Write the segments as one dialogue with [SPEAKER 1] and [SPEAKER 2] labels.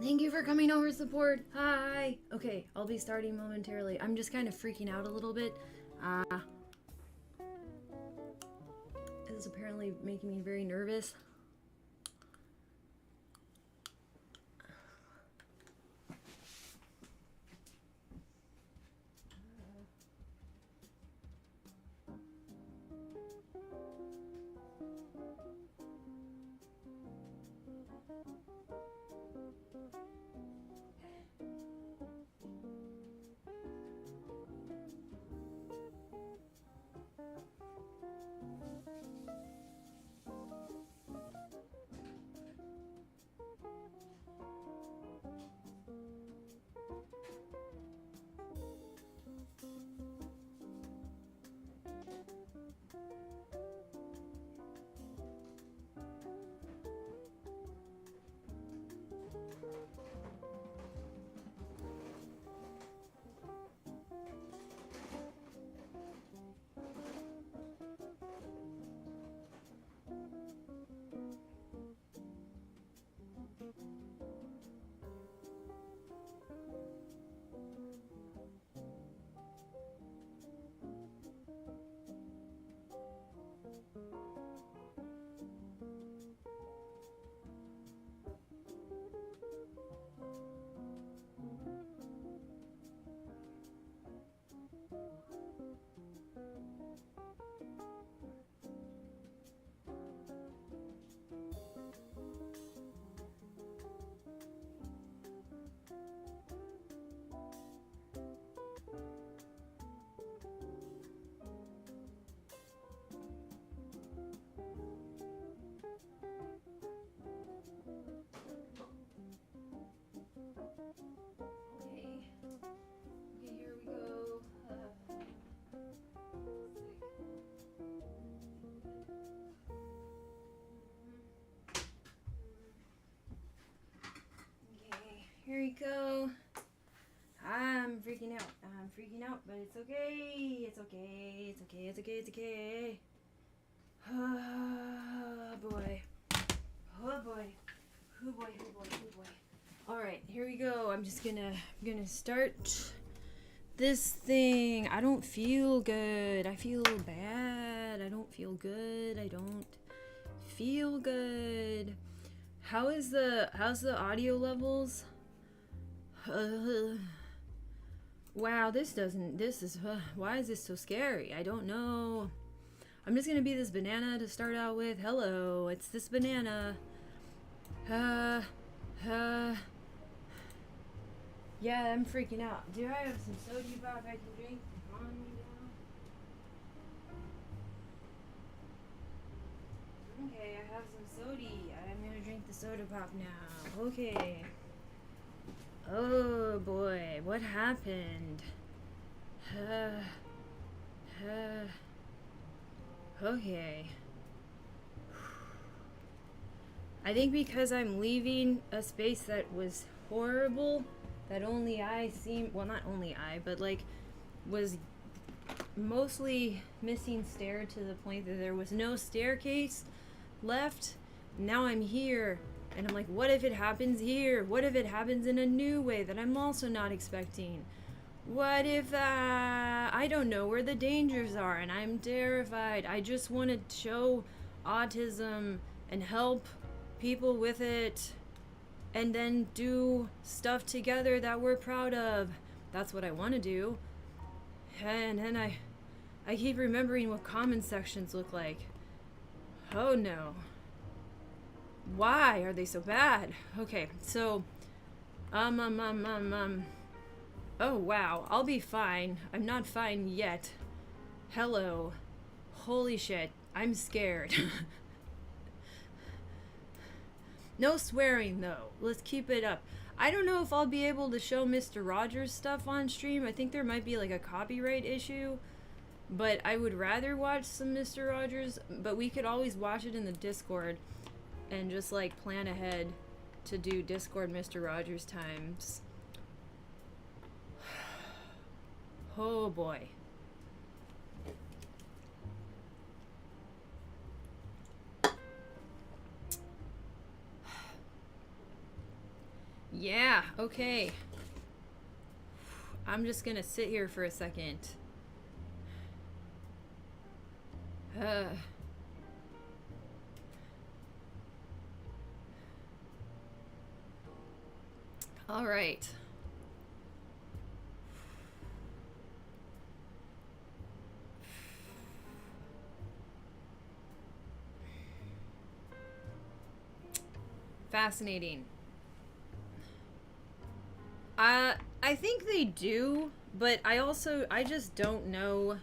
[SPEAKER 1] Thank you for coming over, support. Hi. Okay, I'll be starting momentarily. I'm just kind of freaking out a little bit. This is apparently making me very nervous. Here we go. I'm freaking out. But it's okay. It's okay. It's okay. Oh boy. All right, here we go. I'm just gonna start this thing. I don't feel good. I feel bad. I don't feel good. How's the audio levels? Wow, why is this so scary? I don't know. I'm just gonna be this banana to start out with. Hello, it's this banana. Yeah, I'm freaking out. Do I have some soda pop I can drink? Calm me down. Okay, I have some soda. I'm gonna drink the soda pop now. Okay. Oh boy, what happened? Okay. I think because I'm leaving a space that was horrible, that only I well, not only I, but like was mostly missing stair to the point that there was no staircase left. Now I'm here. And I'm like, what if it happens here? What if it happens in a new way that I'm also not expecting? What if, I don't know where the dangers are and I'm terrified. I just want to show autism and help people with it and then do stuff together that we're proud of. That's what I want to do. And then I keep remembering what comment sections look like. Oh no. Why are they so bad? Okay, so, oh wow, I'll be fine. I'm not fine yet. Hello. Holy shit, I'm scared. No swearing though. Let's keep it up. I don't know if I'll be able to show Mr. Rogers stuff on stream. I think there might be like a copyright issue. But I would rather watch some Mr. Rogers. But we could always watch it in the Discord. And just like plan ahead to do Discord Mr. Rogers times. Oh boy. Yeah, okay. I'm just gonna sit here for a second. All right. Fascinating. I think they do, but I just don't know.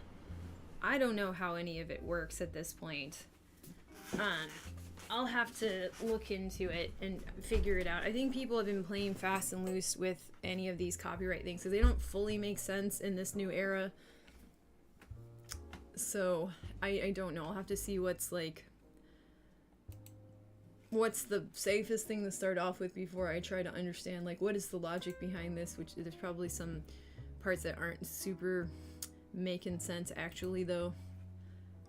[SPEAKER 1] I don't know how any of it works at this point. I'll have to look into it and figure it out. I think people have been playing fast and loose with any of these copyright things, so they don't fully make sense in this new era. So I don't know. I'll have to see what's the safest thing to start off with before I try to understand, like, what is the logic behind this, which there's probably some parts that aren't super making sense actually, though.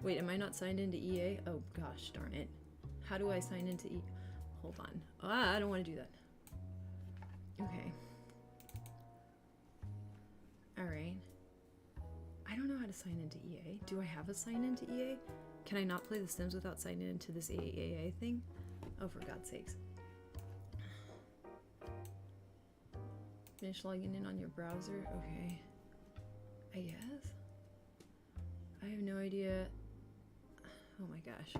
[SPEAKER 1] Wait, am I not signed into EA? Oh gosh, darn it. How do I sign into EA? Hold on. I don't want to do that. Okay. Alright. I don't know how to sign into EA. Do I have a sign into EA? Can I not play The Sims without signing into this AAA thing? Oh, for God's sakes. Finish logging in on your browser? Okay. I guess? I have no idea. Oh my gosh.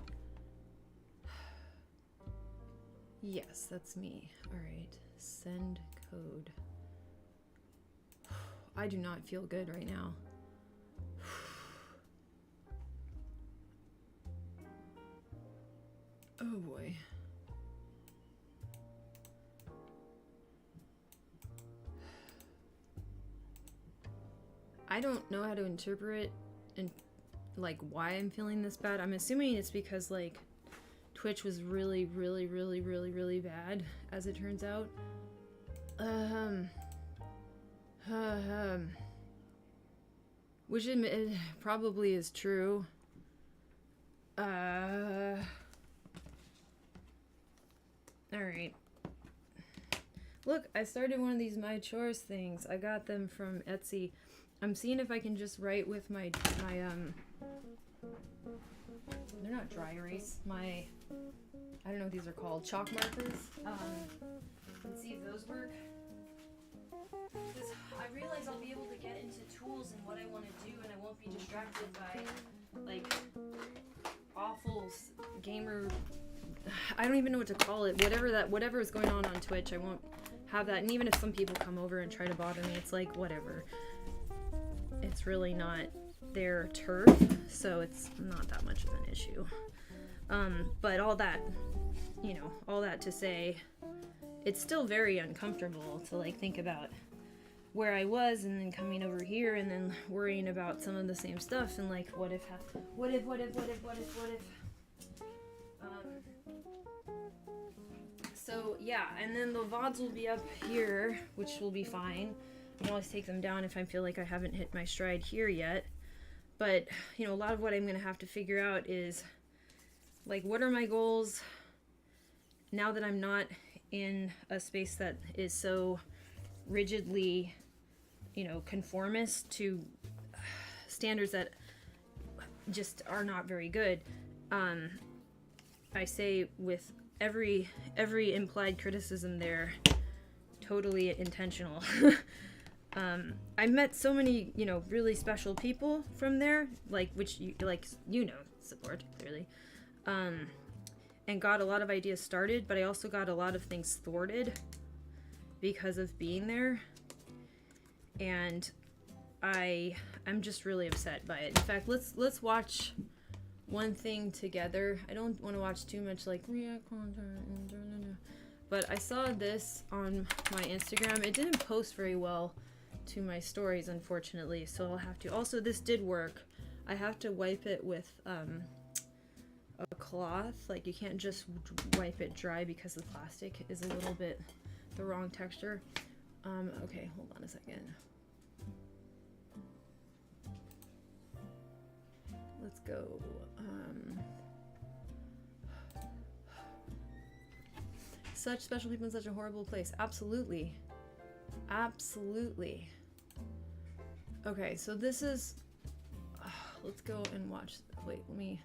[SPEAKER 1] Yes, that's me. Alright. Send code. I do not feel good right now. Oh boy. I don't know how to interpret and like why I'm feeling this bad. I'm assuming it's because like Twitch was really bad, as it turns out. Which it probably is true. Alright. Look, I started one of these My Chores things. I got them from Etsy. I'm seeing if I can just write with my they're not dry erase, I don't know what these are called, chalk markers. Let's see if those work. Because I realize I'll be able to get into tools and what I want to do, and I won't be distracted by, like, awful gamer, I don't even know what to call it, whatever is going on Twitch, I won't have that. And even if some people come over and try to bother me, it's like, whatever. It's really not their turf, so it's not that much of an issue. But all that, all that to say, it's still very uncomfortable to like think about where I was and then coming over here and then worrying about some of the same stuff and like what if. So yeah, and then the VODs will be up here, which will be fine. I can always take them down if I feel like I haven't hit my stride here yet. But, a lot of what I'm going to have to figure out is, like, what are my goals now that I'm not in a space that is so rigidly, conformist to standards that just are not very good. I say with every implied criticism there, totally intentional. I met so many, you know, really special people from there, like, which you, like, you know, support, clearly. And got a lot of ideas started, but I also got a lot of things thwarted because of being there. And I'm just really upset by it. In fact, let's watch one thing together. I don't want to watch too much like react content, but I saw this on my Instagram. It didn't post very well to my stories, unfortunately, so I'll have to. Also, this did work. I have to wipe it with a cloth. Like, you can't just wipe it dry because the plastic is a little bit the wrong texture. Okay, hold on a second. Let's go. Such special people in such a horrible place. Absolutely. Absolutely. Okay, so this is... let's go and watch. Wait, let me...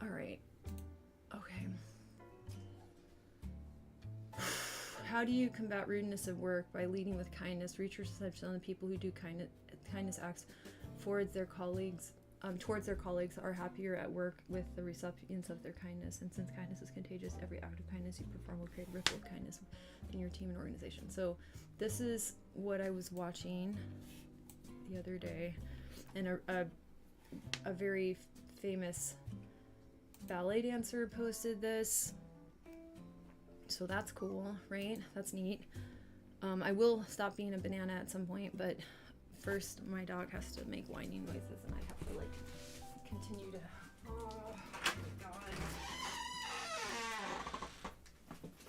[SPEAKER 1] Alright. Okay. How do you combat rudeness at work? By leading with kindness. Research has shown the people who do kindness acts towards their colleagues are happier at work with the recipients of their kindness. And since kindness is contagious, every act of kindness you perform will create a ripple of kindness in your team and organization. So this is what I was watching the other day, and a very famous ballet dancer posted this. So that's cool, right? That's neat. I will stop being a banana at some point, but first my dog has to make whining noises and I have to like continue to... Oh my god.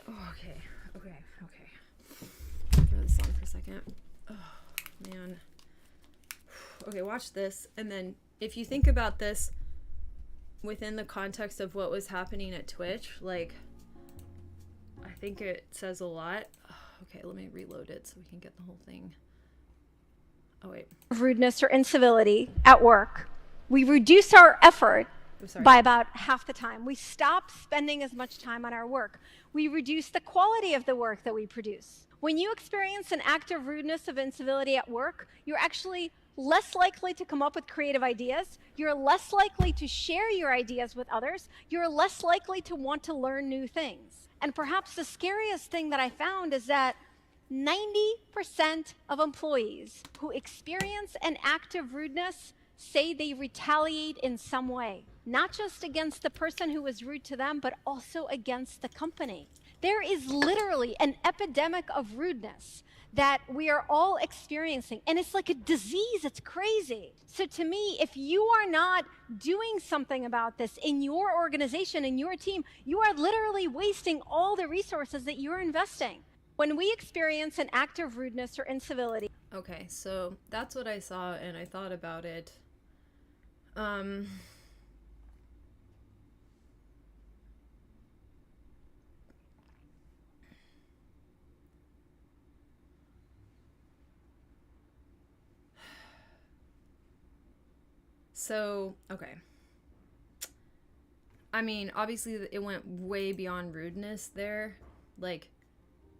[SPEAKER 1] Oh, okay. Throw this on for a second. Oh man. Okay, watch this, and then if you think about this within the context of what was happening at Twitch, like, I think it says a lot. Okay, let me reload it so we can get the whole thing. Oh, wait.
[SPEAKER 2] Rudeness or incivility at work, we reduce our effort by about half the time. We stop spending as much time on our work. We reduce the quality of the work that we produce. When you experience an act of rudeness, of incivility at work, you're actually less likely to come up with creative ideas. You're less likely to share your ideas with others. You're less likely to want to learn new things. And perhaps the scariest thing that I found is that 90% of employees who experience an act of rudeness say they retaliate in some way, not just against the person who was rude to them, but also against the company. There is literally an epidemic of rudeness that we are all experiencing, and it's like a disease. It's crazy. So to me, if you are not doing something about this in your organization, in your team, you are literally wasting all the resources that you're investing. When we experience an act of rudeness or incivility.
[SPEAKER 1] Okay, so that's what I saw, and I thought about it. So, okay. I mean, obviously it went way beyond rudeness there. Like,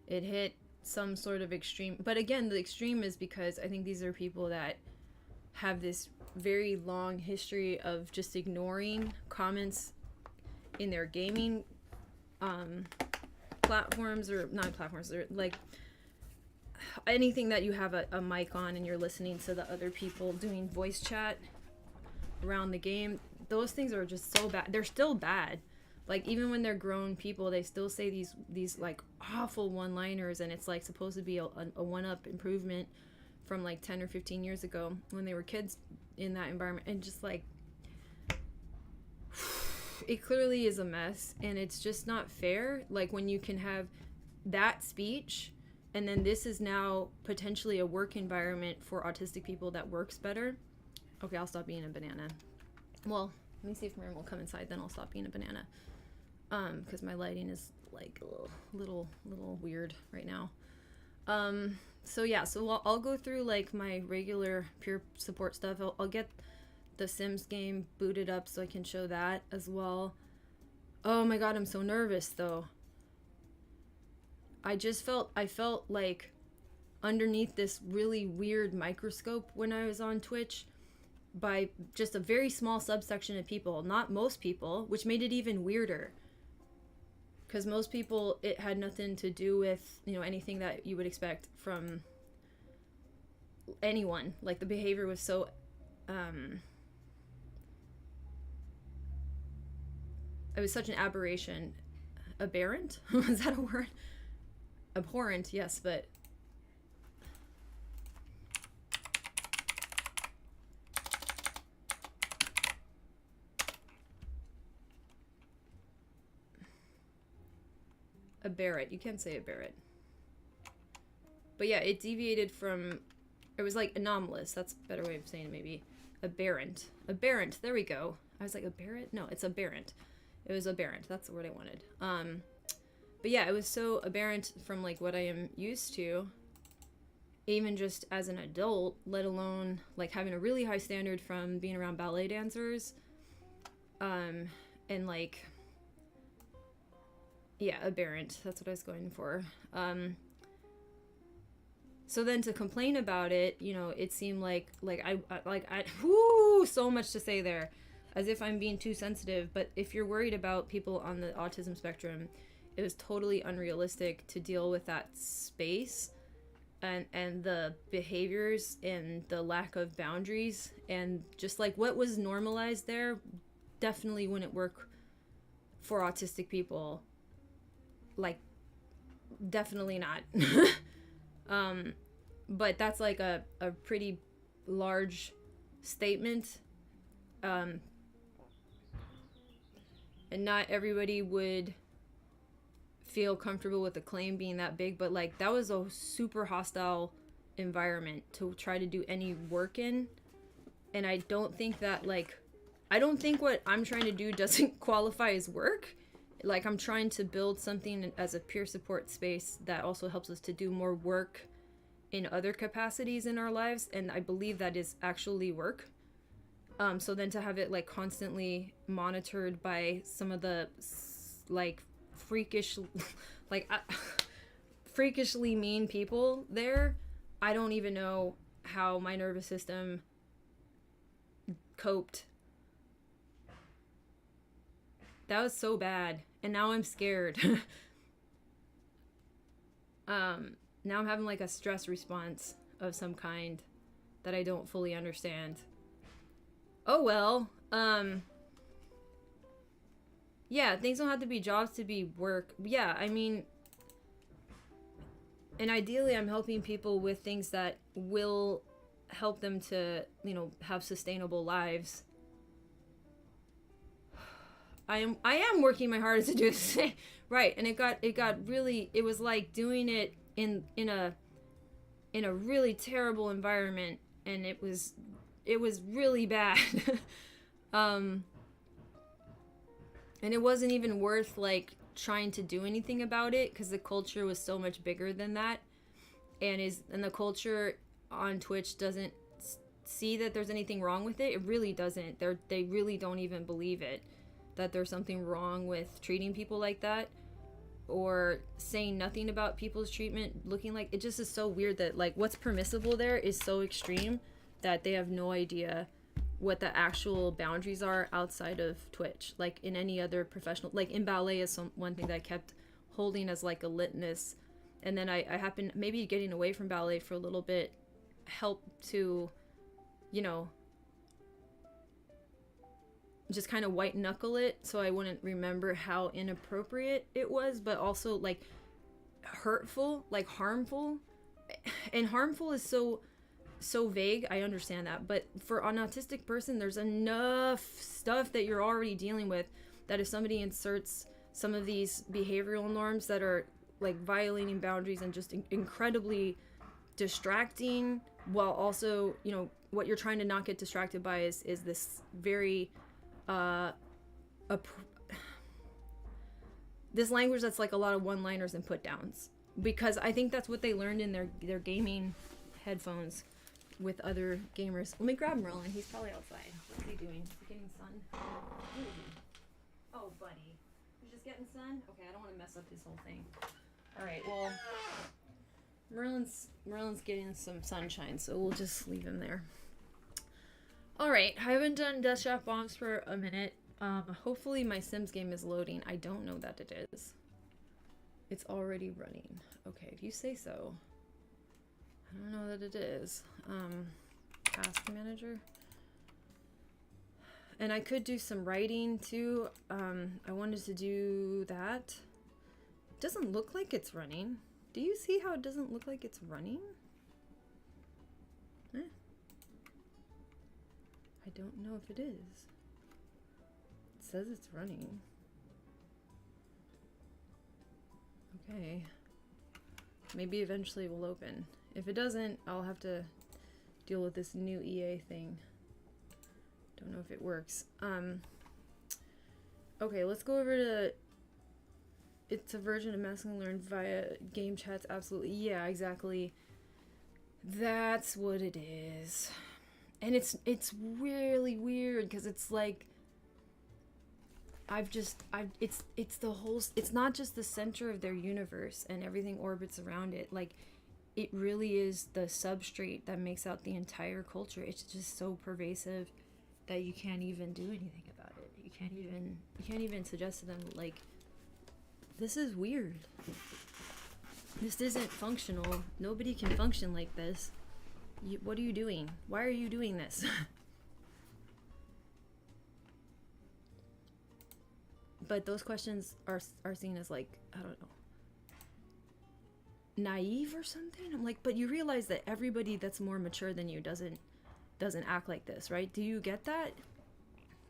[SPEAKER 1] it hit some sort of extreme, but again, the extreme is because I think these are people that have this very long history of just ignoring comments in their gaming platforms, or not platforms, or like anything that you have a mic on and you're listening to the other people doing voice chat around the game. Those things are just so bad. They're still bad. Like, even when they're grown people, they still say these like awful one-liners, and it's like supposed to be a one-up improvement from like 10 or 15 years ago when they were kids in that environment. And just like, it clearly is a mess, and it's just not fair. Like, when you can have that speech, and then this is now potentially a work environment for autistic people that works better. Okay, I'll stop being a banana. Well, let me see if Miriam will come inside, then I'll stop being a banana. Because my lighting is like a little weird right now. So yeah, so I'll go through like my regular peer support stuff. I'll get the Sims game booted up so I can show that as well. Oh my god, I'm so nervous though. I felt like underneath this really weird microscope when I was on Twitch by just a very small subsection of people, not most people, which made it even weirder. Because most people, it had nothing to do with, you know, anything that you would expect from anyone. Like, the behavior was so, it was such an aberration. Aberrant? Is that a word? Abhorrent, yes, but... Aberrant. You can't say aberrant. But yeah, it deviated from... It was like anomalous. That's a better way of saying it, maybe. Aberrant. Aberrant. There we go. I was like, aberrant? No, it's aberrant. It was aberrant. That's the word I wanted. But yeah, it was so aberrant from like what I am used to, even just as an adult, let alone like having a really high standard from being around ballet dancers. And like, yeah, aberrant. That's what I was going for. So then to complain about it, you know, it seemed like I whoo, so much to say there, as if I'm being too sensitive. But if you're worried about people on the autism spectrum, it was totally unrealistic to deal with that space and the behaviors and the lack of boundaries and just like what was normalized there definitely wouldn't work for autistic people. Like, definitely not. But that's like a pretty large statement. And not everybody would feel comfortable with the claim being that big, but like that was a super hostile environment to try to do any work in. And I don't think that like, I don't think what I'm trying to do doesn't qualify as work. Like, I'm trying to build something as a peer support space that also helps us to do more work in other capacities in our lives, and I believe that is actually work. So then to have it like constantly monitored by some of the like freakish, like freakishly mean people there, I don't even know how my nervous system coped. That was so bad, and now I'm scared. Now I'm having like a stress response of some kind that I don't fully understand. Oh well. Yeah, things don't have to be jobs to be work. Yeah, I mean, and ideally I'm helping people with things that will help them to, you know, have sustainable lives. I am working my hardest to do this. Right, and it got really, it was like doing it in a really terrible environment, and it was really bad. And it wasn't even worth like trying to do anything about it because the culture was so much bigger than that, and the culture on Twitch doesn't see that there's anything wrong with it. It really doesn't. They really don't even believe it, that there's something wrong with treating people like that, or saying nothing about people's treatment looking like it. Just is so weird that like what's permissible there is so extreme that they have no idea what the actual boundaries are outside of Twitch. Like in any other professional, like in ballet is one thing that I kept holding as like a litmus, and then I happened maybe getting away from ballet for a little bit helped to, you know, just kind of white knuckle it so I wouldn't remember how inappropriate it was, but also like hurtful, like harmful. And harmful is so vague. I understand that, but for an autistic person, there's enough stuff that you're already dealing with that if somebody inserts some of these behavioral norms that are like violating boundaries and just incredibly distracting, while also, you know, what you're trying to not get distracted by is this very this language that's like a lot of one-liners and put-downs, because I think that's what they learned in their gaming headphones with other gamers. Let me grab Merlin. He's probably outside. What's he doing? Is he getting sun? Oh, buddy. He's just getting sun? Okay, I don't want to mess up his whole thing. All right, well, Merlin's getting some sunshine, so we'll just leave him there. Alright, I haven't done Death Shot Bombs for a minute. Hopefully my Sims game is loading. I don't know that it is. It's already running. Okay, if you say so. I don't know that it is. Task manager. And I could do some writing too. I wanted to do that. It doesn't look like it's running. Do you see how it doesn't look like it's running? Eh. I don't know if it is. It says it's running. Okay. Maybe eventually it will open. If it doesn't, I'll have to deal with this new EA thing. Don't know if it works. Okay, let's go over to... It's a version of masking learned via game chats. Absolutely. Yeah, exactly. That's what it is. And it's really weird because it's like it's the whole, it's not just the center of their universe and everything orbits around it. Like, it really is the substrate that makes out the entire culture. It's just so pervasive that you can't even do anything about it. You can't even suggest to them, like, this is weird. This isn't functional. Nobody can function like this. What are you doing? Why are you doing this? But those questions are seen as, like, I don't know, naive or something. I'm like, but you realize that everybody that's more mature than you doesn't act like this, right? Do you get that?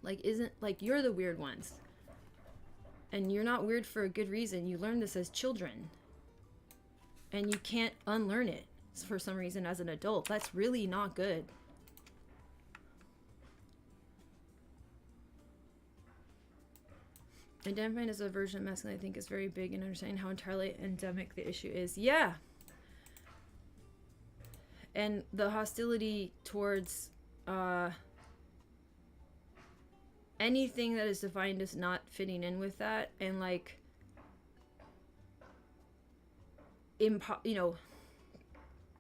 [SPEAKER 1] Like, isn't, like, you're the weird ones. And you're not weird for a good reason. You learned this as children. And you can't unlearn it for some reason as an adult. That's really not good. Identifying as a version of masculine, I think, is very big in understanding how entirely endemic the issue is. Yeah. And the hostility towards anything that is defined as not fitting in with that, and like, you know,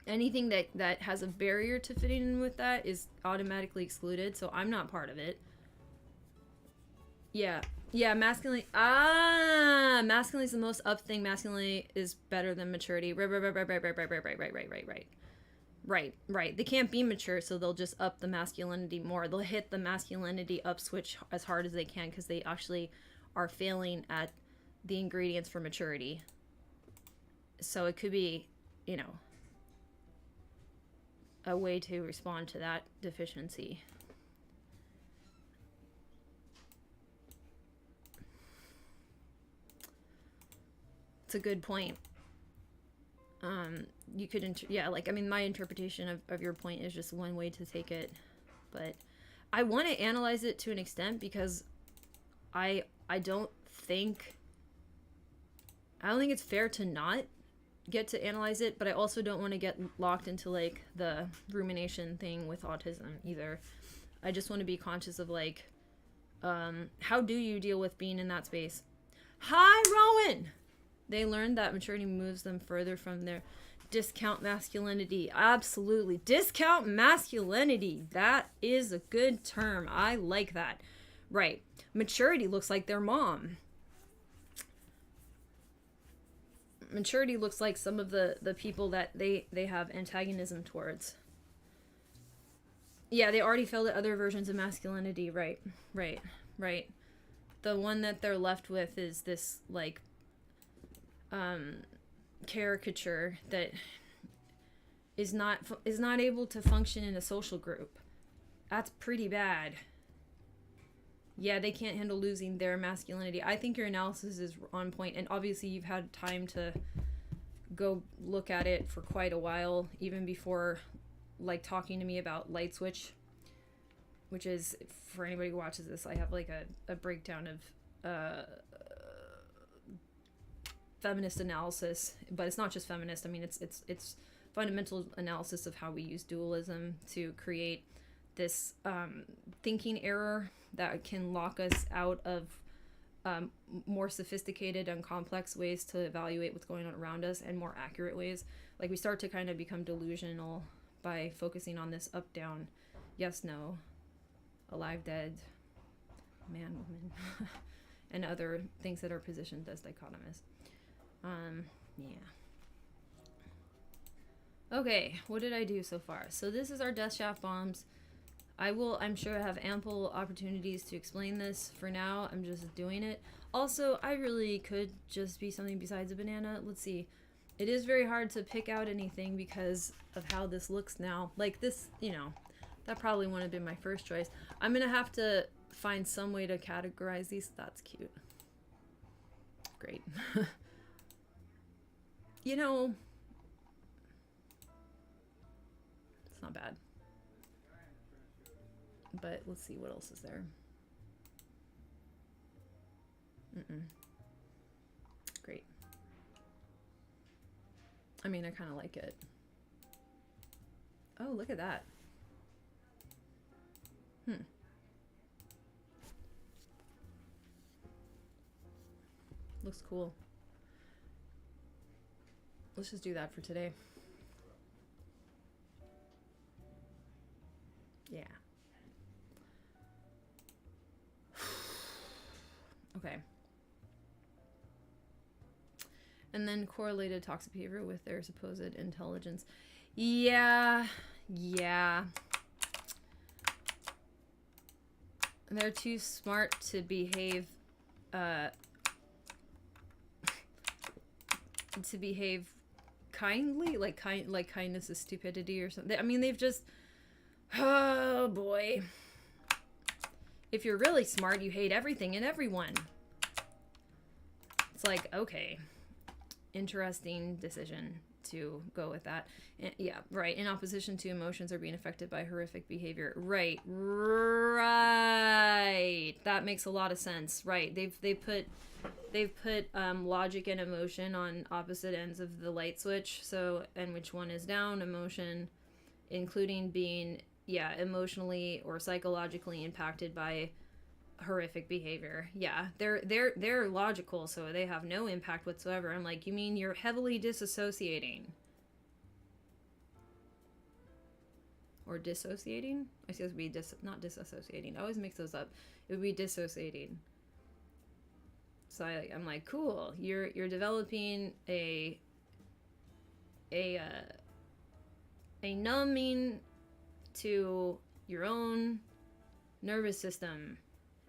[SPEAKER 1] anything that has a barrier to fitting in with that is automatically excluded. So I'm not part of it. Yeah. Yeah, masculinity. Masculinity is the most up thing. Masculinity is better than maturity. Right. They can't be mature, so they'll just up the masculinity more. They'll hit the masculinity up switch as hard as they can because they actually are failing at the ingredients for maturity. So it could be, you know, a way to respond to that deficiency. It's a good point. You could, yeah, like, I mean, my interpretation of your point is just one way to take it, but I want to analyze it to an extent because I don't think it's fair to not get to analyze it, but I also don't want to get locked into, like, the rumination thing with autism either. I just want to be conscious of, like, how do you deal with being in that space? Hi, Rowan! They learned that maturity moves them further from their discount masculinity. Absolutely. Discount masculinity. That is a good term. I like that. Right. Maturity looks like their mom. Maturity looks like some of the people that they have antagonism towards. Yeah, they already failed at other versions of masculinity. Right. The one that they're left with is this, like, caricature that is not able to function in a social group. That's pretty bad. Yeah, they can't handle losing their masculinity. I think your analysis is on point, and obviously you've had time to go look at it for quite a while, even before, like, talking to me about Light Switch, which is, for anybody who watches this, I have, like, a breakdown of feminist analysis, but it's not just feminist. I mean, it's fundamental analysis of how we use dualism to create this thinking error that can lock us out of more sophisticated and complex ways to evaluate what's going on around us, and more accurate ways. Like, we start to kind of become delusional by focusing on this up, down, yes, no, alive, dead, man, woman, and other things that are positioned as dichotomous. Yeah. Okay, what did I do so far? So this is our Death Shaft bombs. I'm sure, have ample opportunities to explain this. For now, I'm just doing it. Also, I really could just be something besides a banana. Let's see. It is very hard to pick out anything because of how this looks now. Like this, you know, that probably wouldn't have been my first choice. I'm gonna have to find some way to categorize these. That's cute. Great. You know, it's not bad. But let's see, what else is there? Great. I mean, I kind of like it. Oh, look at that. Looks cool. Let's just do that for today. Yeah. Okay. And then correlated toxic behavior with their supposed intelligence. Yeah. They're too smart to behave kindly, like kindness is stupidity or something. I mean, they've just, oh boy. If you're really smart, you hate everything and everyone. It's like, okay, interesting decision to go with that. Yeah, right. In opposition to emotions are being affected by horrific behavior. Right. That makes a lot of sense. Right. They've put logic and emotion on opposite ends of the light switch. So, and which one is down? Emotion, including being, yeah, emotionally or psychologically impacted by horrific behavior. Yeah, they're logical, so they have no impact whatsoever. I'm like, you mean you're heavily disassociating? Or dissociating? I suppose it would be not disassociating. I always mix those up. It would be dissociating. So I'm like, cool. You're developing a numbing to your own nervous system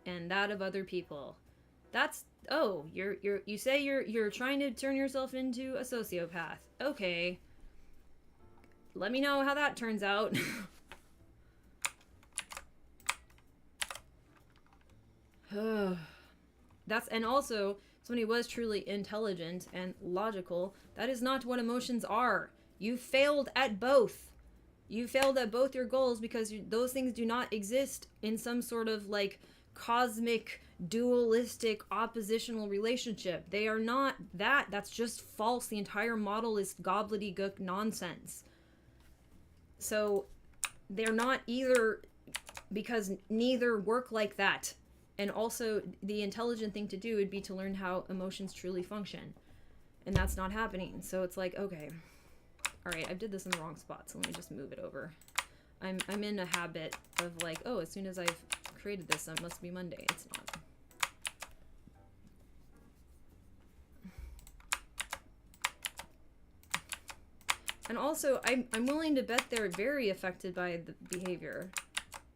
[SPEAKER 1] and that of other people. That's, oh, you say you're trying to turn yourself into a sociopath. Okay. Let me know how that turns out. And also, somebody was truly intelligent and logical. That is not what emotions are. You failed at both. You failed at both your goals because those things do not exist in some sort of like cosmic, dualistic, oppositional relationship. They are not that. That's just false. The entire model is gobbledygook nonsense. So they're not either, because neither work like that. And also, the intelligent thing to do would be to learn how emotions truly function. And that's not happening. So it's like, okay, all right, I did this in the wrong spot, so let me just move it over. I'm in a habit of like, oh, as soon as I've created this, it must be Monday. It's not. And also, I'm willing to bet they're very affected by the behavior.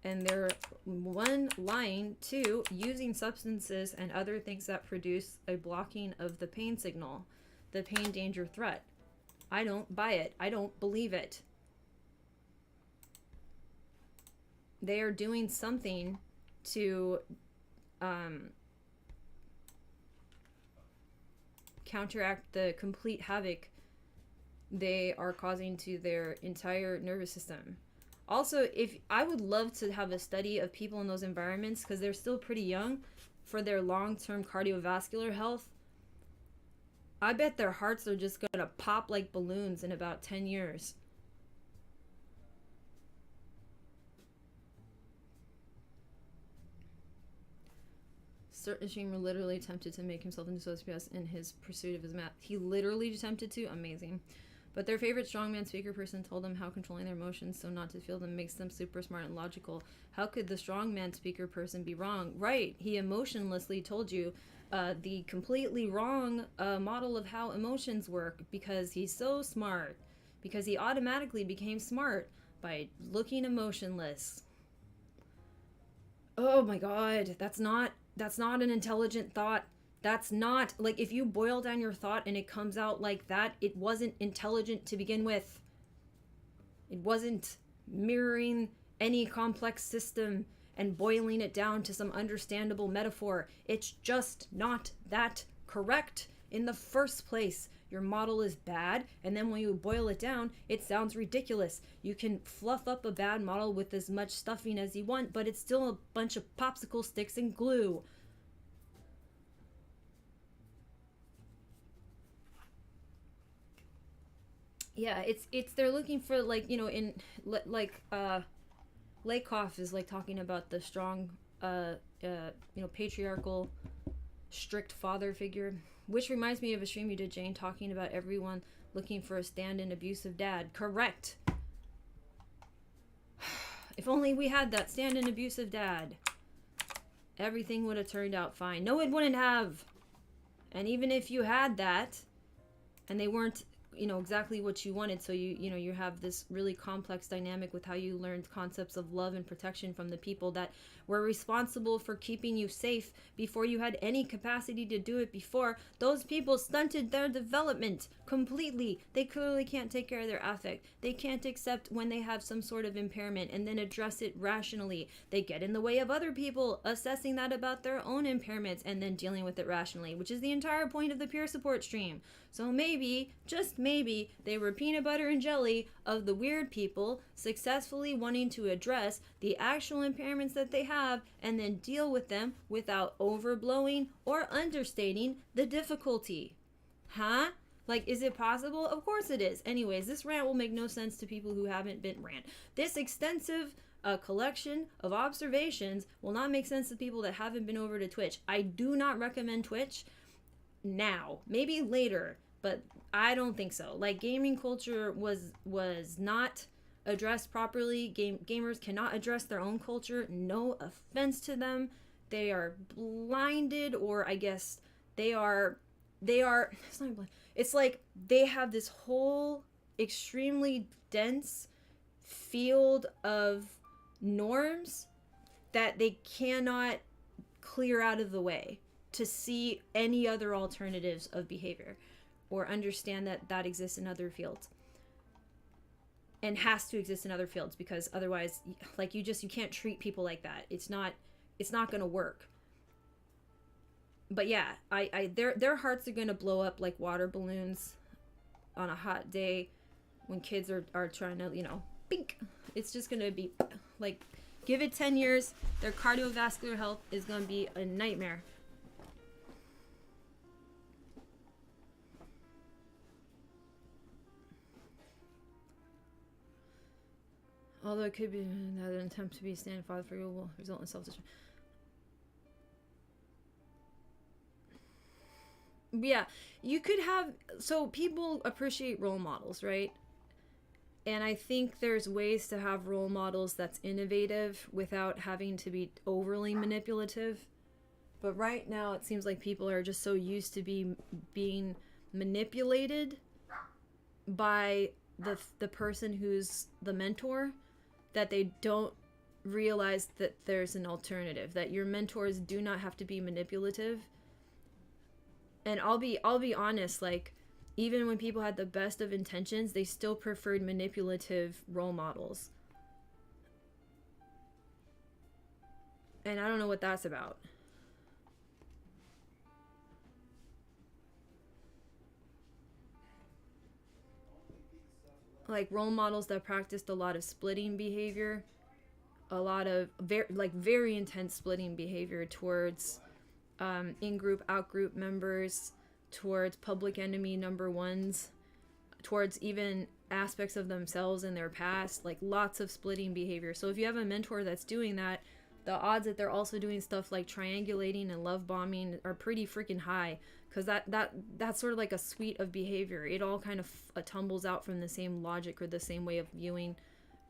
[SPEAKER 1] And they're, one, lying, two, using substances and other things that produce a blocking of the pain signal, the pain, danger, threat. I don't buy it. I don't believe it. They are doing something to counteract the complete havoc they are causing to their entire nervous system. Also, if I would love to have a study of people in those environments, because they're still pretty young, for their long-term cardiovascular health. I bet their hearts are just gonna pop like balloons in about 10 years. certain streamer literally attempted to make himself into sociopath in his pursuit of his math. He literally attempted to. Amazing. But their favorite strongman speaker person told them how controlling their emotions so not to feel them makes them super smart and logical. How could the strongman speaker person be wrong? Right, he emotionlessly told you the completely wrong model of how emotions work because he's so smart. Because he automatically became smart by looking emotionless. Oh my god, that's not an intelligent thought. That's not, like, if you boil down your thought and it comes out like that, it wasn't intelligent to begin with. It wasn't mirroring any complex system and boiling it down to some understandable metaphor. It's just not that correct in the first place. Your model is bad, and then when you boil it down, it sounds ridiculous. You can fluff up a bad model with as much stuffing as you want, but it's still a bunch of popsicle sticks and glue. Yeah, it's they're looking for, like, you know, in like Lakoff is like talking about the strong you know, patriarchal strict father figure, which reminds me of a stream you did, Jane, talking about everyone looking for a stand-in abusive dad. Correct. If only we had that stand-in abusive dad, everything would have turned out fine. No, it wouldn't have. And even if you had that and they weren't, you know, exactly what you wanted, so you know, you have this really complex dynamic with how you learned concepts of love and protection from the people that were responsible for keeping you safe before you had any capacity to do it before. Those people stunted their development completely. They clearly can't take care of their affect. They can't accept when they have some sort of impairment and then address it rationally. They get in the way of other people assessing that about their own impairments and then dealing with it rationally, which is the entire point of the peer support stream. So maybe, just maybe, they were peanut butter and jelly of the weird people successfully wanting to address the actual impairments that they have and then deal with them without overblowing or understating the difficulty. Huh? Like, is it possible? Of course it is. Anyways, this rant will make no sense to people who haven't been rant. This extensive collection of observations will not make sense to people that haven't been over to Twitch. I do not recommend Twitch now. Maybe later, but I don't think so. Like, gaming culture was not addressed properly. Gamers cannot address their own culture. No offense to them. They are blinded, or I guess they are it's not blind. It's like they have this whole extremely dense field of norms that they cannot clear out of the way to see any other alternatives of behavior or understand that exists in other fields and has to exist in other fields, because otherwise, like, you can't treat people like that. It's not going to work. But yeah, their hearts are going to blow up like water balloons on a hot day when kids are trying to, you know, pink. It's just going to be like, give it 10 years, their cardiovascular health is going to be a nightmare. Although it could be that an attempt to be a stand father for you will result in self-destruction. Yeah, you could have, so people appreciate role models, right? And I think there's ways to have role models that's innovative without having to be overly manipulative. But right now it seems like people are just so used to being manipulated by the person who's the mentor that they don't realize that there's an alternative, that your mentors do not have to be manipulative. And I'll be honest, like, even when people had the best of intentions, they still preferred manipulative role models. And I don't know what that's about. Like, role models that practiced a lot of splitting behavior, a lot of very intense splitting behavior towards in-group, out-group members, towards public enemy number ones, towards even aspects of themselves in their past, like lots of splitting behavior. So if you have a mentor that's doing that, the odds that they're also doing stuff like triangulating and love bombing are pretty freaking high, because that's sort of like a suite of behavior. It all kind of tumbles out from the same logic or the same way of viewing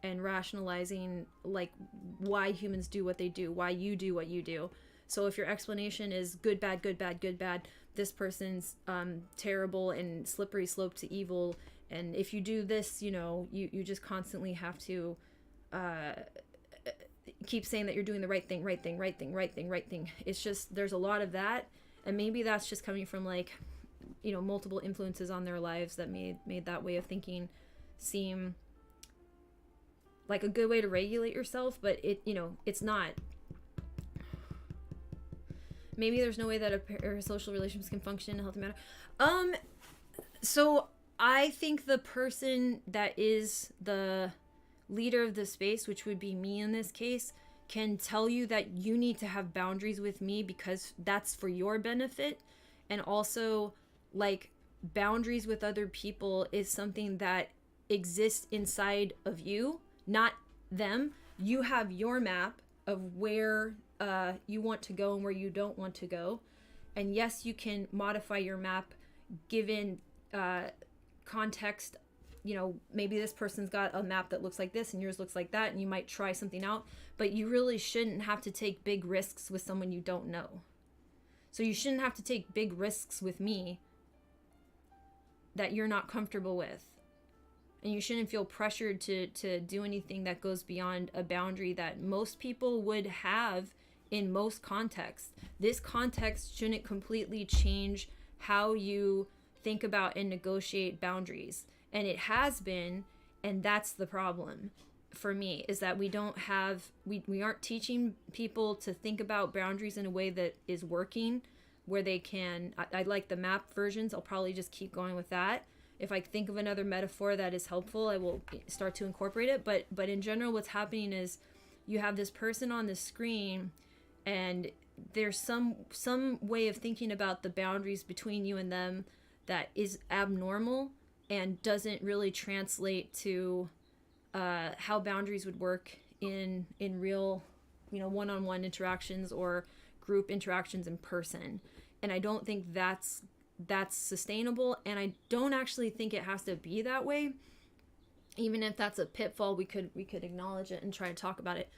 [SPEAKER 1] and rationalizing like why humans do what they do, why you do what you do. So if your explanation is good, bad, good, bad, good, bad, this person's terrible and slippery slope to evil, and if you do this, you know, you just constantly have to keep saying that you're doing the right thing, right thing, right thing, right thing, right thing. It's just, there's a lot of that, and maybe that's just coming from like, you know, multiple influences on their lives that made that way of thinking seem like a good way to regulate yourself, but it, you know, it's not. Maybe there's no way that a parasocial relationships can function in a healthy manner. So I think the person that is the leader of the space, which would be me in this case, can tell you that you need to have boundaries with me because that's for your benefit. And also, like, boundaries with other people is something that exists inside of you, not them. You have your map of where you want to go and where you don't want to go. And yes, you can modify your map given context. You know, maybe this person's got a map that looks like this and yours looks like that, and you might try something out, but you really shouldn't have to take big risks with someone you don't know. So you shouldn't have to take big risks with me that you're not comfortable with. And you shouldn't feel pressured to do anything that goes beyond a boundary that most people would have in most contexts. This context shouldn't completely change how you think about and negotiate boundaries. And it has been, and that's the problem for me, is that we aren't teaching people to think about boundaries in a way that is working, where they can, I like the map versions, I'll probably just keep going with that. If I think of another metaphor that is helpful, I will start to incorporate it. But in general, what's happening is you have this person on the screen, and there's some way of thinking about the boundaries between you and them that is abnormal and doesn't really translate to how boundaries would work in real, you know, one-on-one interactions or group interactions in person. And I don't think that's sustainable, and I don't actually think it has to be that way. Even if that's a pitfall, we could acknowledge it and try to talk about it,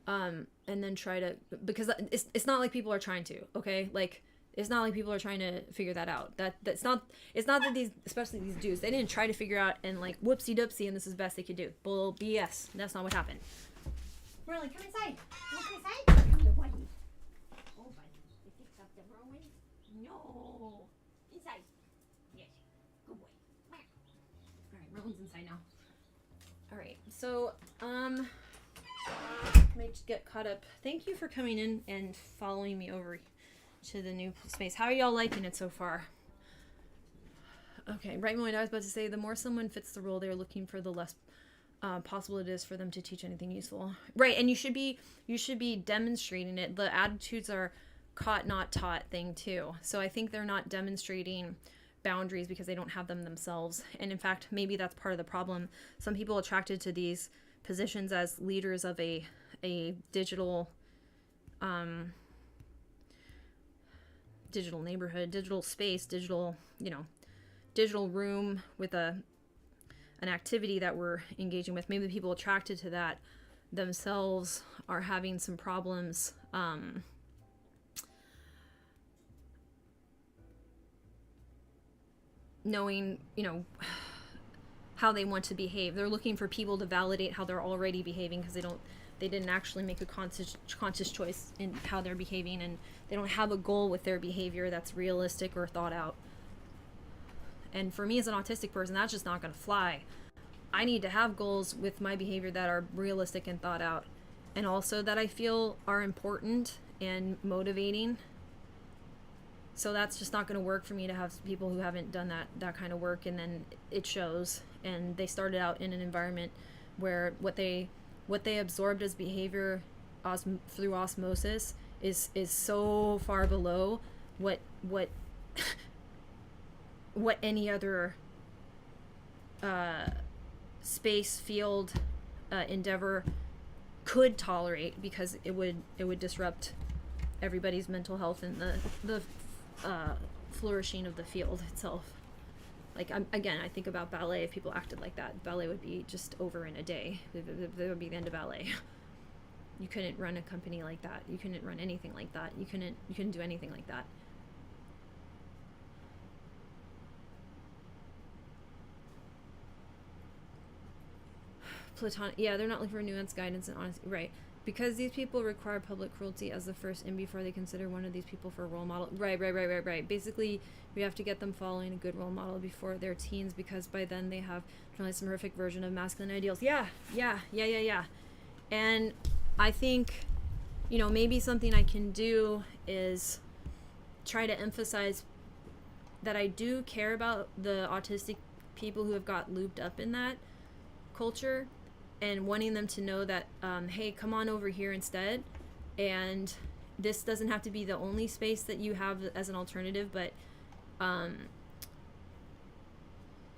[SPEAKER 1] and then try to, because it's not like people are trying to, okay, like it's not like people are trying to figure that out. It's not that these, especially these dudes, they didn't try to figure out and like whoopsie doopsie and this is the best they could do. Bull BS. That's not what happened.
[SPEAKER 2] Really, come inside. Come inside. Come here, buddy. Oh, buddy, you picked up the Rowan? No. Inside. Yes. Good boy. All
[SPEAKER 1] right, Rowan's inside now. All right, so let me just get caught up. Thank you for coming in and following me over to the new space. How are y'all liking it so far? Okay, right when I was about to say, the more someone fits the role they're looking for, the less possible it is for them to teach anything useful. Right, and you should be demonstrating it. The attitudes are caught not taught thing too. So I think they're not demonstrating boundaries because they don't have them themselves. And in fact, maybe that's part of the problem. Some people attracted to these positions as leaders of a digital digital neighborhood, digital space, digital room with an activity that we're engaging with. Maybe the people attracted to that themselves are having some problems knowing, how they want to behave. They're looking for people to validate how they're already behaving because they didn't actually make a conscious choice in how they're behaving, and they don't have a goal with their behavior that's realistic or thought out. And for me as an autistic person, that's just not going to fly. I need to have goals with my behavior that are realistic and thought out, and also that I feel are important and motivating. So that's just not going to work for me to have people who haven't done that kind of work, and then it shows. And they started out in an environment where what they absorbed as behavior through osmosis is so far below what any other space, field, endeavor could tolerate, because it would disrupt everybody's mental health and the flourishing of the field itself. Like, again, I think about ballet. If people acted like that, ballet would be just over in a day. That would be the end of ballet. You couldn't run a company like that. You couldn't run anything like that. You couldn't do anything like that. Platonic, yeah, they're not looking for nuanced guidance and honesty, right? Because these people require public cruelty as the first in before they consider one of these people for a role model. Right. Basically, we have to get them following a good role model before they're teens, because by then they have generally some horrific version of masculine ideals. Yeah. And I think, maybe something I can do is try to emphasize that I do care about the autistic people who have got looped up in that culture, and wanting them to know that, hey, come on over here instead. And this doesn't have to be the only space that you have as an alternative, but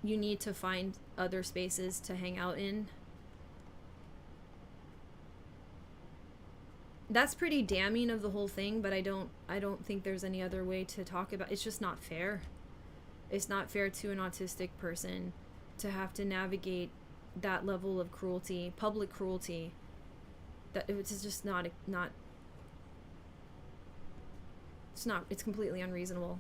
[SPEAKER 1] you need to find other spaces to hang out in. That's pretty damning of the whole thing, but I don't think there's any other way to talk about. It's just not fair. It's not fair to an autistic person to have to navigate that level of cruelty, public cruelty. That it's just not it's completely unreasonable.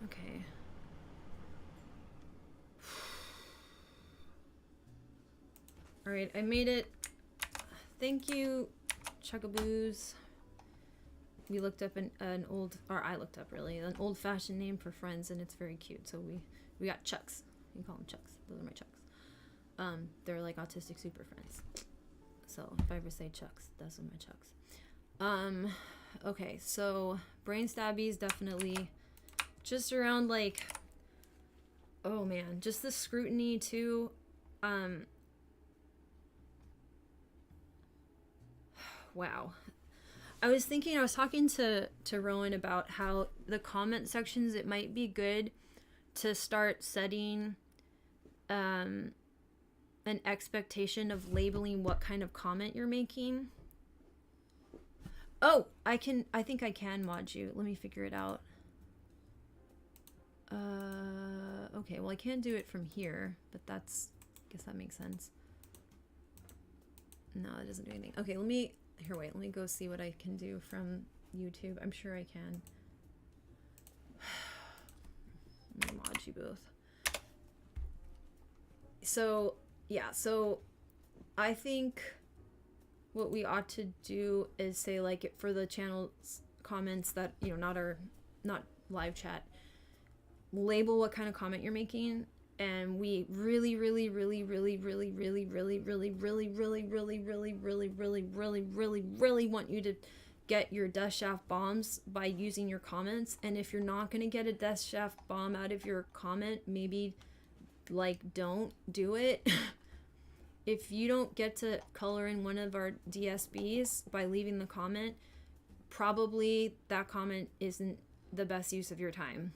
[SPEAKER 1] Okay. All right, I made it. Thank you, Chuckaboos. We looked up an old, or I looked up really, an old-fashioned name for friends, and it's very cute. So we got Chucks. You can call them Chucks. Those are my Chucks. They're like autistic super friends. So if I ever say Chucks, those are my Chucks. Okay, so brain stabbies definitely just around like, oh man, just the scrutiny too. Wow. I was talking to Rowan about how the comment sections, it might be good to start setting an expectation of labeling what kind of comment you're making. Oh, I think I can mod you. Let me figure it out. Okay, well I can't do it from here, but I guess that makes sense. No, it doesn't do anything. Okay, let me go see what I can do from YouTube. I'm sure I can. Let me mod you both. So, yeah, so I think what we ought to do is say, like, for the channel's comments that, not live chat, label what kind of comment you're making, and we really want you to get your death shaft bombs by using your comments. And if you're not going to get a death shaft bomb out of your comment, maybe don't do it. If you don't get to color in one of our DSBs by leaving the comment, probably that comment isn't the best use of your time.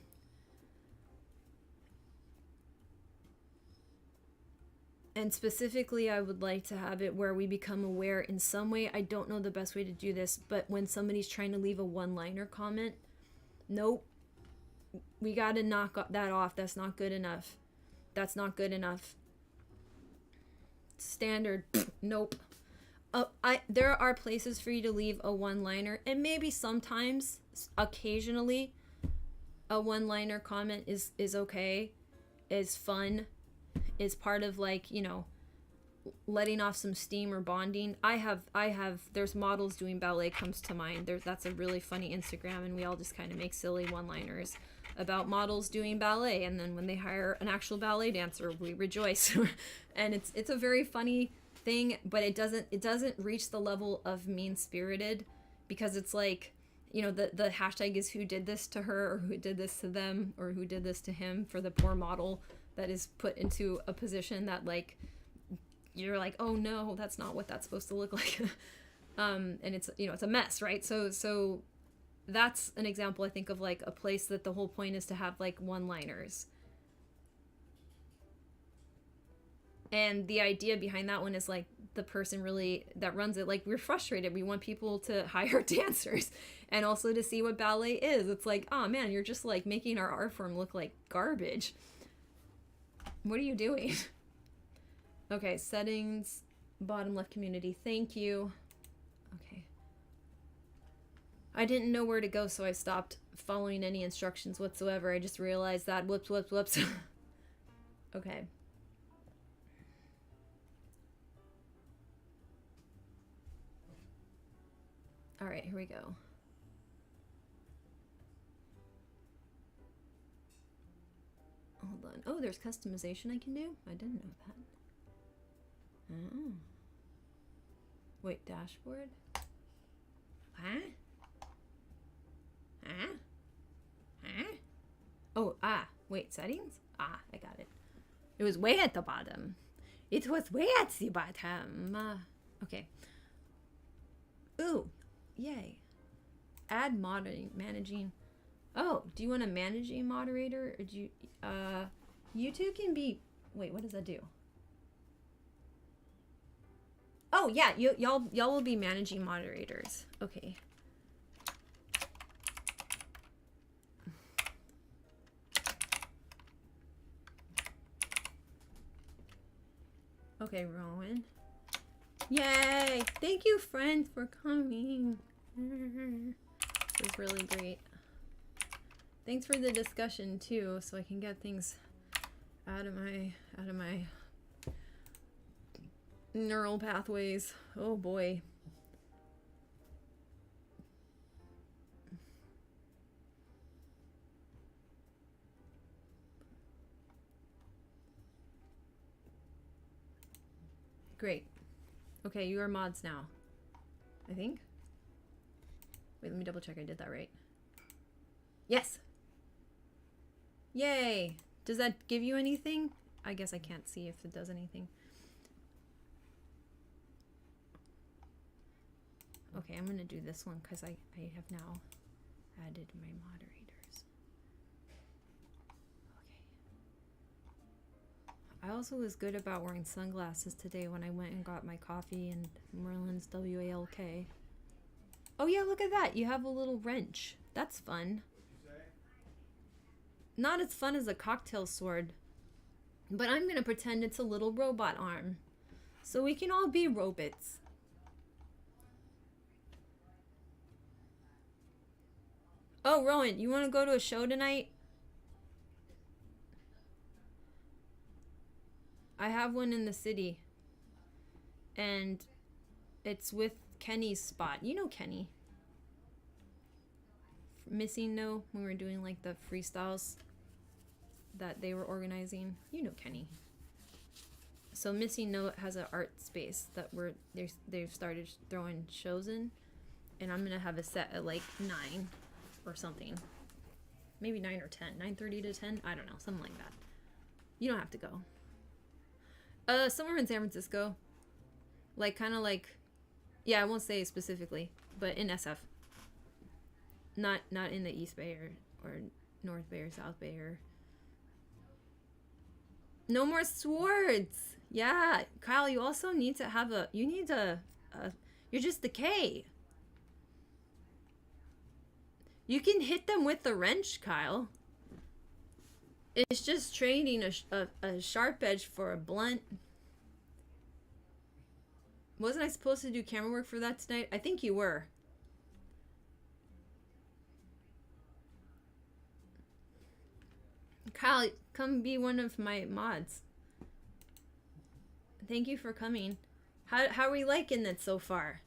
[SPEAKER 1] And specifically, I would like to have it where we become aware in some way. I don't know the best way to do this, but when somebody's trying to leave a one-liner comment, nope, we got to knock that off. That's not good enough. That's not good enough. Standard, nope. There are places for you to leave a one-liner, and maybe sometimes, occasionally, a one-liner comment is okay, is fun, is part of letting off some steam or bonding. There's models doing ballet comes to mind. That's a really funny Instagram, and we all just kind of make silly one-liners about models doing ballet, and then when they hire an actual ballet dancer, we rejoice. And it's a very funny thing, but it doesn't reach the level of mean-spirited, because it's like, the hashtag is who did this to her, or who did this to them, or who did this to him, for the poor model that is put into a position that you're like, oh no, that's not what that's supposed to look like. And it's it's a mess, right? So that's an example, I think, of a place that the whole point is to have one-liners. And the idea behind that one is like the person really that runs it, like, we're frustrated. We want people to hire dancers and also to see what ballet is. It's like, oh man, you're just like making our art form look like garbage. What are you doing? Okay, settings, bottom left, community. Thank you. Okay. I didn't know where to go, so I stopped following any instructions whatsoever. I just realized that. Whoops, whoops, whoops. Okay. All right, here we go. Hold on. Oh, there's customization I can do? I didn't know that. Oh. Wait, dashboard? Huh? Huh? Huh? Oh, wait, settings? I got it. It was way at the bottom. It was way at the bottom. Okay. Ooh, yay. Add managing. Oh, do you want a managing moderator? Or do you, you two can be, wait, what does that do? Oh yeah, y'all will be managing moderators. Okay. Okay, Rowan. Yay! Thank you, friends, for coming. This was really great. Thanks for the discussion too, so I can get things out of my neural pathways. Oh boy. Great. Okay, you are mods now. I think. Wait, let me double check I did that right. Yes! Yay! Does that give you anything? I guess I can't see if it does anything. Okay, I'm gonna do this one because I have now added my moderators. Okay. I also was good about wearing sunglasses today when I went and got my coffee and Merlin's WALK. Oh yeah, look at that! You have a little wrench. That's fun. Not as fun as a cocktail sword, but I'm gonna pretend it's a little robot arm. So we can all be robots. Oh, Rowan, you want to go to a show tonight? I have one in the city. And it's with Kenny's spot. You know Kenny. Missing No, when we were doing like the freestyles that they were organizing. You know Kenny. So Missing Note has an art space that they've started throwing shows in. And I'm going to have a set at like 9 or something. Maybe 9 or 10. 9:30 to 10? I don't know. Something like that. You don't have to go. Somewhere in San Francisco. Like, kind of like... Yeah, I won't say specifically. But in SF. Not in the East Bay or North Bay or South Bay or... No more swords! Yeah, Kyle, you also need to have a... You need a you're just the K. You can hit them with the wrench, Kyle. It's just trading a sharp edge for a blunt. Wasn't I supposed to do camera work for that tonight? I think you were. Kyle, come be one of my mods. Thank you for coming. How are we liking it so far?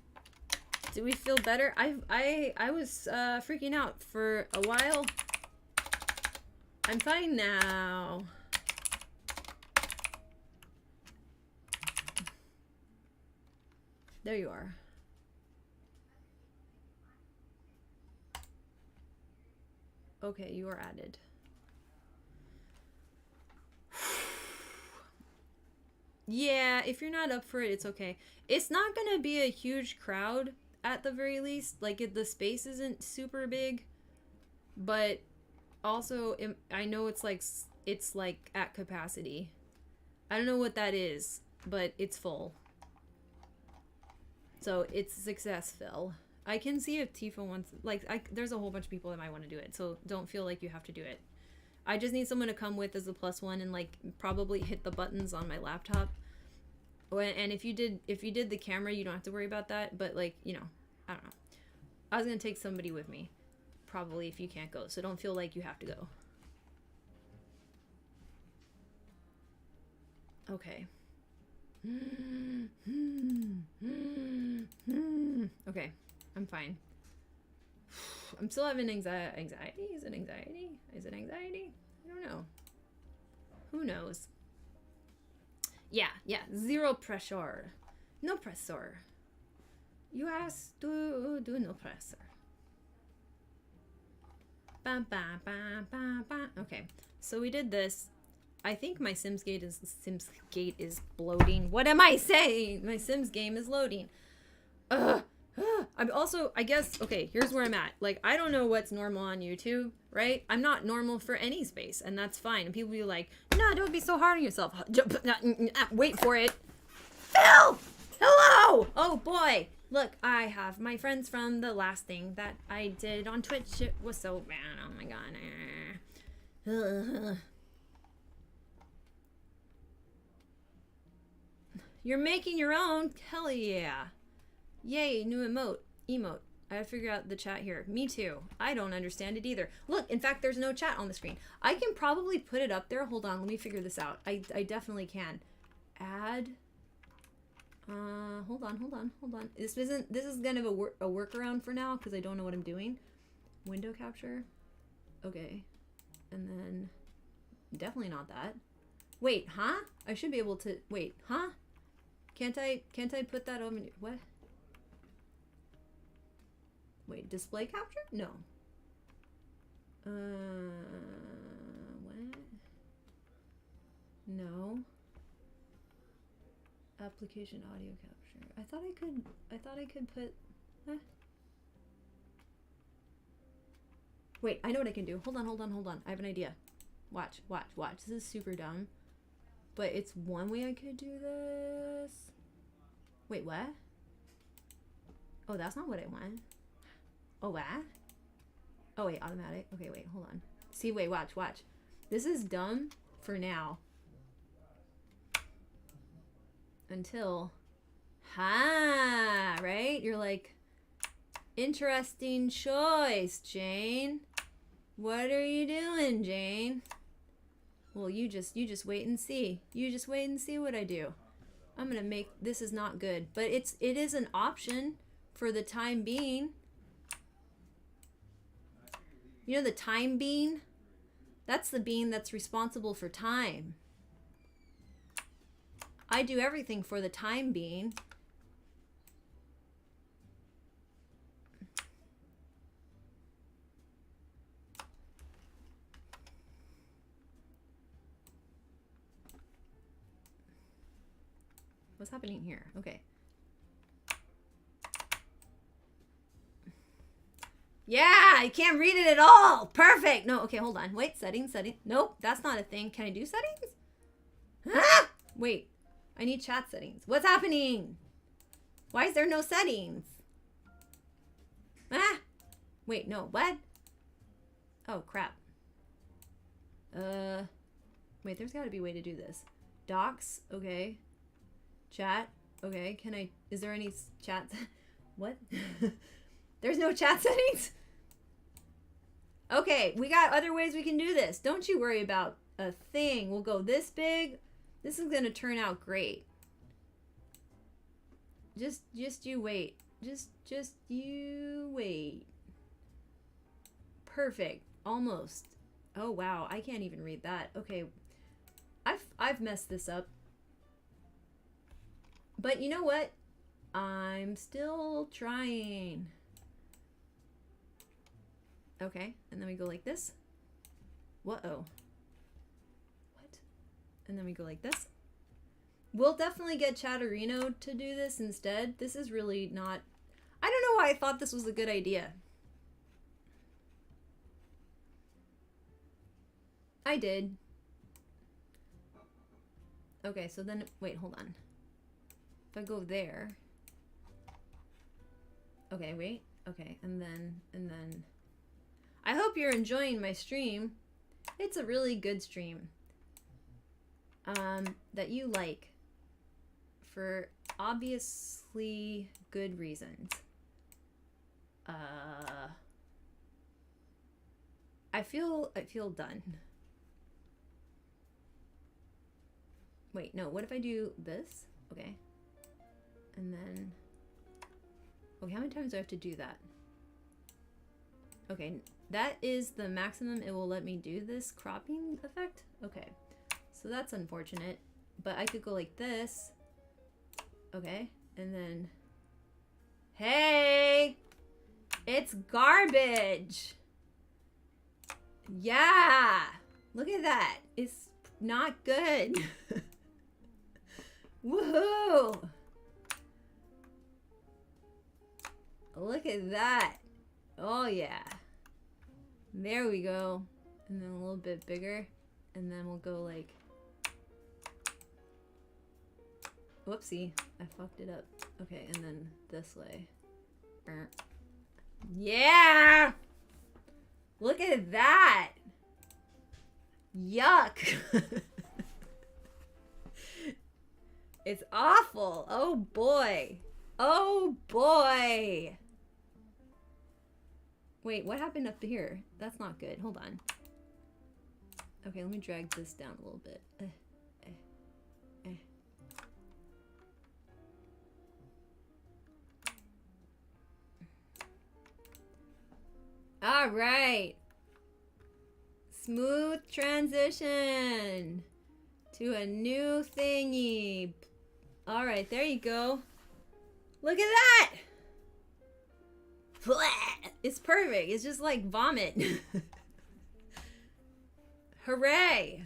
[SPEAKER 1] Do we feel better? I was freaking out for a while. I'm fine now. There you are. Okay, you are added. Yeah, if you're not up for it, it's okay. It's not gonna be a huge crowd at the very least. Like, the space isn't super big, but also I know it's like at capacity. I don't know what that is, but it's full. So it's successful. I can see if Tifa wants, like, there's a whole bunch of people that might want to do it, so don't feel like you have to do it. I just need someone to come with as a +1 and like probably hit the buttons on my laptop. And if you did the camera, you don't have to worry about that. But like, you know, I don't know. I was gonna take somebody with me, probably, if you can't go. So don't feel like you have to go. Okay. Okay, I'm fine. I'm still having anxiety. Is it anxiety? Is it anxiety? I don't know. Who knows? Yeah, 0 pressure. No pressure. You have to do no pressure. Bam, bam, bam, bam, bam. Okay, so we did this. I think my Sims gate is bloating. What am I saying? My Sims game is loading. I'm also, I guess, okay, here's where I'm at. Like, I don't know what's normal on YouTube, right? I'm not normal for any space, and that's fine. And people be like, no, don't be so hard on yourself. Wait for it. Phil! Hello! Oh, boy. Look, I have my friends from the last thing that I did on Twitch. It was so bad. Oh, my God. You're making your own? Hell yeah. Yay, new emote. I gotta figure out the chat here. Me too. I don't understand it either. Look, in fact, there's no chat on the screen. I can probably put it up there. Hold on, let me figure this out. I definitely can. Add. Hold on. This is kind of a workaround for now because I don't know what I'm doing. Window capture. Okay. And then definitely not that. Wait, huh? I should be able to wait, huh? Can't I put that over? What? Wait, display capture? No. What? No. Application audio capture. I thought I could put. Huh? Wait, I know what I can do. Hold on. I have an idea. Watch. This is super dumb. But it's one way I could do this. Wait, what? Oh, that's not what I want. Oh, what? Oh, wait, automatic. Okay, wait, hold on. See, wait, watch. This is dumb for now. Until... Ha! Right? You're like, interesting choice, Jane. What are you doing, Jane? Well, you just wait and see. You just wait and see what I do. I'm gonna make, this is not good, but it is an option for the time being. You know the time bean? That's the bean that's responsible for time. I do everything for the time being. What's happening here? Okay. Yeah, I can't read it at all. Perfect. No, okay, hold on. Wait, settings. Nope, that's not a thing. Can I do settings? Ah! Wait, I need chat settings. What's happening? Why is there no settings? Ah! Wait, no, what? Oh, crap. Wait, there's gotta be a way to do this. Docs, okay. Chat, okay. Is there any chat? What? There's no chat settings? Okay, we got other ways we can do this. Don't you worry about a thing. We'll go this big. This is gonna turn out great. Just you wait. Just you wait. Perfect. Almost. Oh wow, I can't even read that. Okay. I've messed this up. But you know what? I'm still trying. Okay, and then we go like this. Whoa. What? And then we go like this. We'll definitely get Chatterino to do this instead. This is really not... I don't know why I thought this was a good idea. I did. Okay, so then, wait, hold on. If I go there. Okay, wait. Okay, and then. I hope you're enjoying my stream. It's a really good stream. That you like. For obviously good reasons. I feel done. Wait, no, what if I do this? Okay. And then... Okay, how many times do I have to do that? Okay, that is the maximum it will let me do this cropping effect? Okay, so that's unfortunate. But I could go like this. Okay, and then... Hey! It's garbage! Yeah! Look at that! It's not good! Woohoo! Look at that! Oh yeah! There we go. And then a little bit bigger. And then we'll go like... Whoopsie. I fucked it up. Okay, and then this way. Yeah! Look at that! Yuck! It's awful! Oh boy! Oh boy! Wait, what happened up here? That's not good. Hold on. Okay, let me drag this down a little bit. All right. Smooth transition to a new thingy. All right, there you go. Look at that. It's perfect. It's just like vomit. Hooray.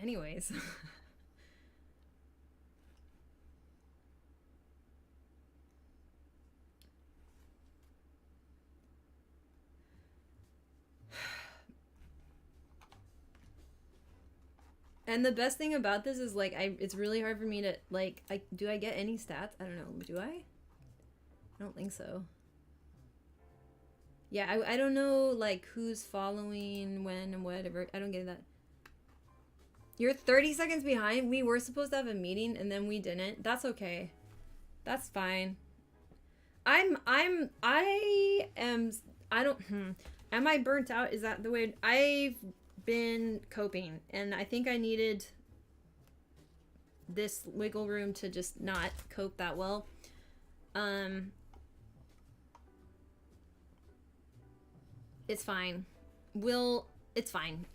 [SPEAKER 1] Anyways. And the best thing about this is like it's really hard for me to like do I get any stats? I don't know. Do I? I don't think so. Yeah, I don't know like who's following when and whatever. I don't get that. You're 30 seconds behind. We were supposed to have a meeting and then we didn't. That's okay. That's fine. Am I burnt out? Is that the way I've been coping, and I think I needed this wiggle room to just not cope that well. It's fine. It's fine.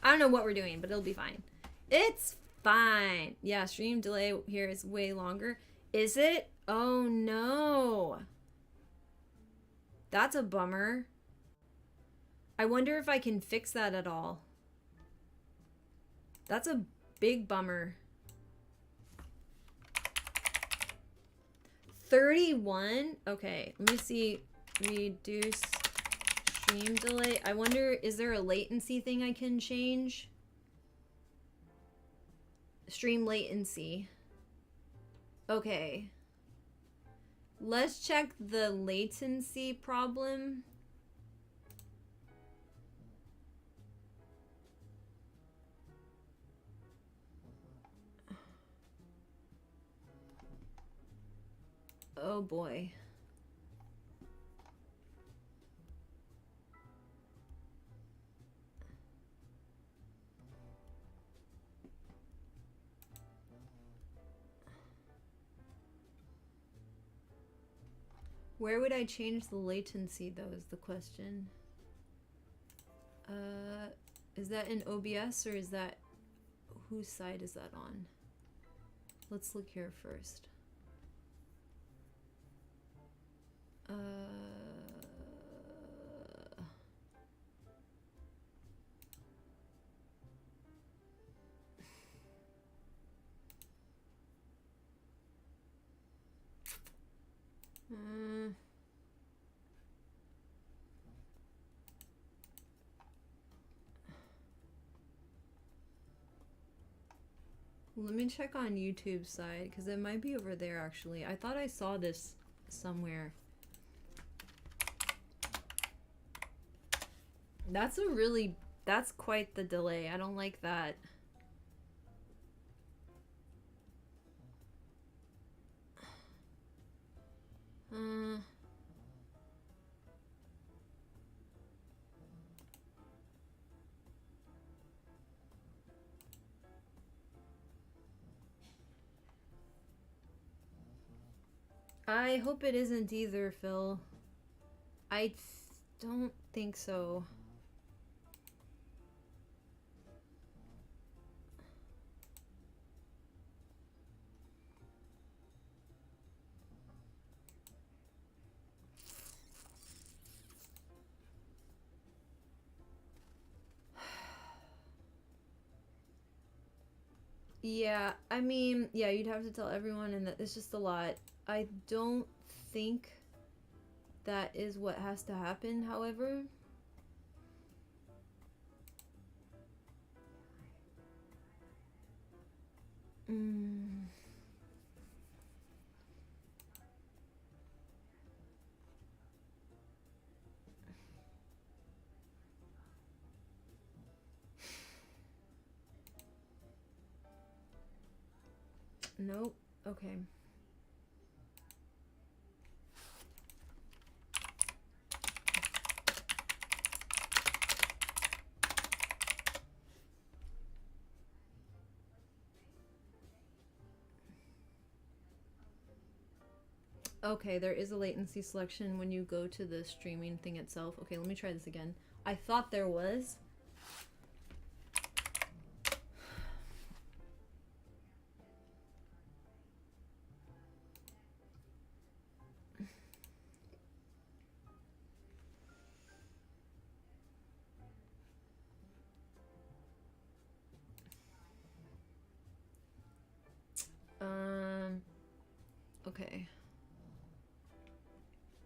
[SPEAKER 1] I don't know what we're doing, but it'll be fine. It's fine. Yeah, stream delay here is way longer. Is it? Oh no. That's a bummer. I wonder if I can fix that at all. That's a big bummer. 31? Okay, let me see. Reduce stream delay. I wonder, is there a latency thing I can change? Stream latency. Okay. Let's check the latency problem. Oh boy. Where would I change the latency though is the question. Is that in OBS or is that, whose side is that on? Let's look here first. Let me check on YouTube's side, because it might be over there actually. I thought I saw this somewhere. That's quite the delay. I don't like that. I hope it isn't either, Phil. I don't think so. Yeah, I mean, yeah, you'd have to tell everyone, and it's just a lot. I don't think that is what has to happen, however. Nope. Okay. Okay, there is a latency selection when you go to the streaming thing itself. Okay, let me try this again. I thought there was. Okay.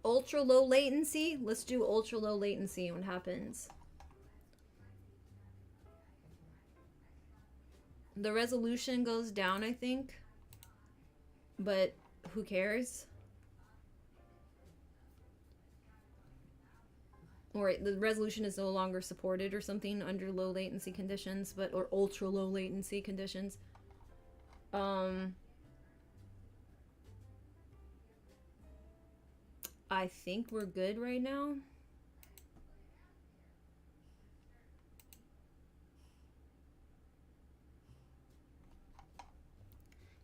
[SPEAKER 1] Ultra low latency? Let's do ultra low latency. What happens? The resolution goes down, I think. But who cares? Or the resolution is no longer supported or something under low latency conditions, or ultra low latency conditions. I think we're good right now.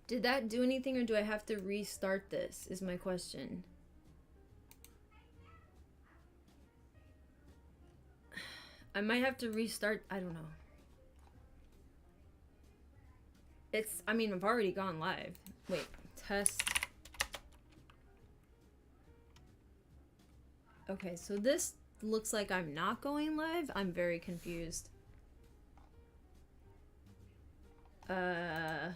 [SPEAKER 1] Did that do anything, or do I have to restart this, is my question. I might have to restart, I don't know. I mean, I've already gone live. Wait, test. Okay, so this looks like I'm not going live. I'm very confused. Okay,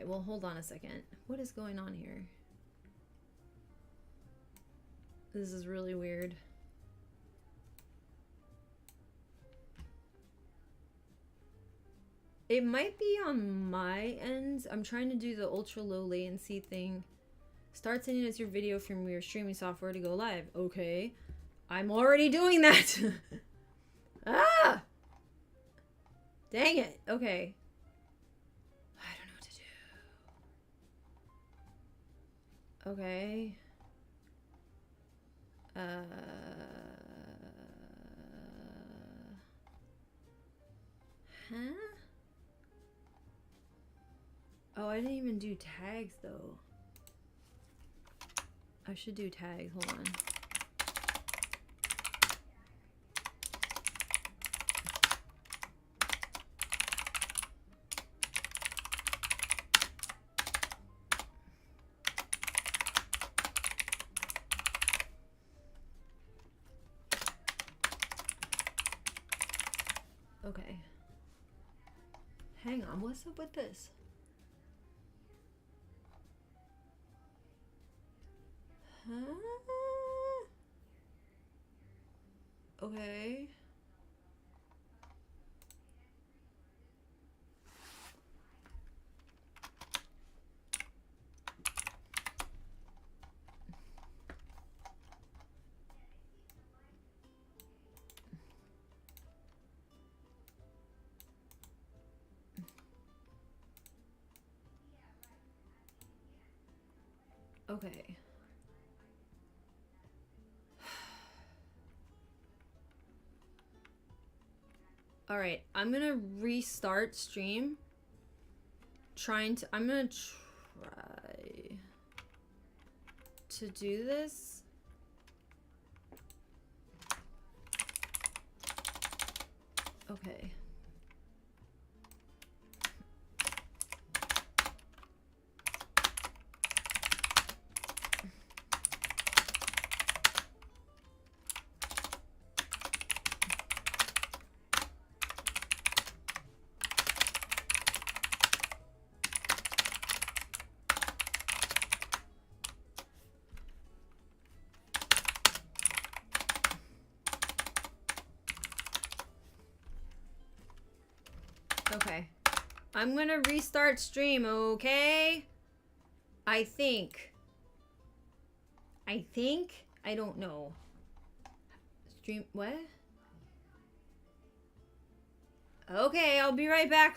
[SPEAKER 1] well, hold on a second. What is going on here? This is really weird. It might be on my end. I'm trying to do the ultra low latency thing. Start sending us your video from your streaming software to go live. Okay. I'm already doing that. Ah! Dang it. Okay. I don't know what to do. Okay. Huh? Oh, I didn't even do tags though. I should do tags. Hold on. Okay. Hang on, what's up with this? Huh? Okay. Okay. All right, I'm gonna restart stream. I'm gonna try to do this. Okay. Okay. I'm gonna restart stream, okay? I think. I don't know. Stream, what? Okay, I'll be right back.